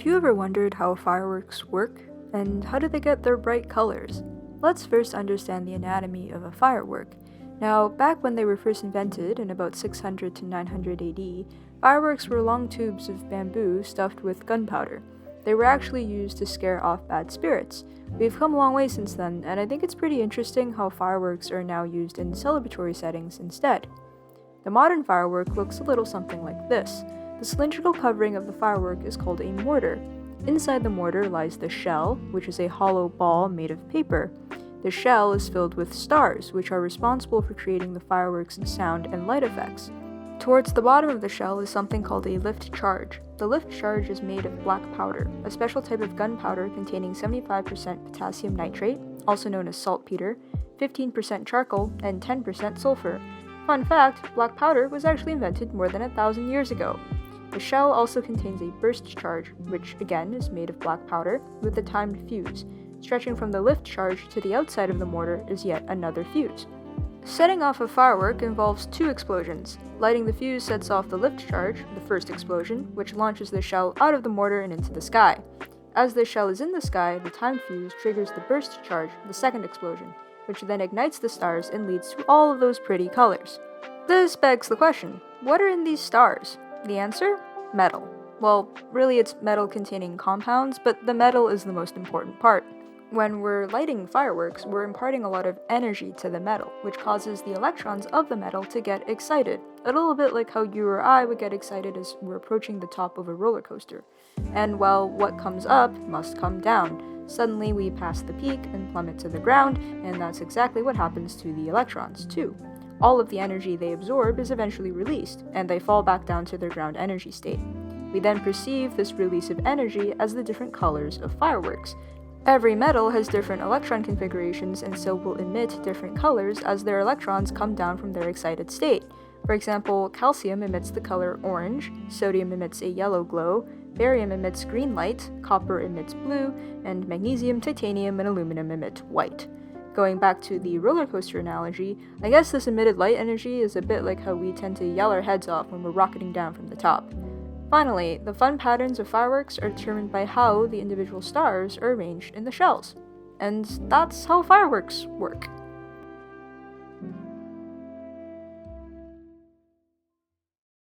Have you ever wondered how fireworks work, and how do they get their bright colors? Let's first understand the anatomy of a firework. Now, back when they were first invented in about 600 to 900 AD, fireworks were long tubes of bamboo stuffed with gunpowder. They were actually used to scare off bad spirits. We've come a long way since then, and I think it's pretty interesting how fireworks are now used in celebratory settings instead. The modern firework looks a little something like this. The cylindrical covering of the firework is called a mortar. Inside the mortar lies the shell, which is a hollow ball made of paper. The shell is filled with stars, which are responsible for creating the fireworks' sound and light effects. Towards the bottom of the shell is something called a lift charge. The lift charge is made of black powder, a special type of gunpowder containing 75% potassium nitrate, also known as saltpeter, 15% charcoal, and 10% sulfur. Fun fact, black powder was actually invented more than 1,000 years ago. The shell also contains a burst charge, which again is made of black powder, with a timed fuse. Stretching from the lift charge to the outside of the mortar is yet another fuse. Setting off a firework involves two explosions. Lighting the fuse sets off the lift charge, the first explosion, which launches the shell out of the mortar and into the sky. As the shell is in the sky, the timed fuse triggers the burst charge, the second explosion, which then ignites the stars and leads to all of those pretty colors. This begs the question, what are in these stars? The answer? Metal. Well, really it's metal containing compounds, but the metal is the most important part. When we're lighting fireworks, we're imparting a lot of energy to the metal, which causes the electrons of the metal to get excited. A little bit like how you or I would get excited as we're approaching the top of a roller coaster. And well, what comes up must come down. Suddenly we pass the peak and plummet to the ground, and that's exactly what happens to the electrons, too. All of the energy they absorb is eventually released, and they fall back down to their ground energy state. We then perceive this release of energy as the different colors of fireworks. Every metal has different electron configurations and so will emit different colors as their electrons come down from their excited state. For example, calcium emits the color orange, sodium emits a yellow glow, barium emits green light, copper emits blue, and magnesium, titanium, and aluminum emit white. Going back to the roller coaster analogy, I guess this emitted light energy is a bit like how we tend to yell our heads off when we're rocketing down from the top. Finally, the fun patterns of fireworks are determined by how the individual stars are arranged in the shells. And that's how fireworks work.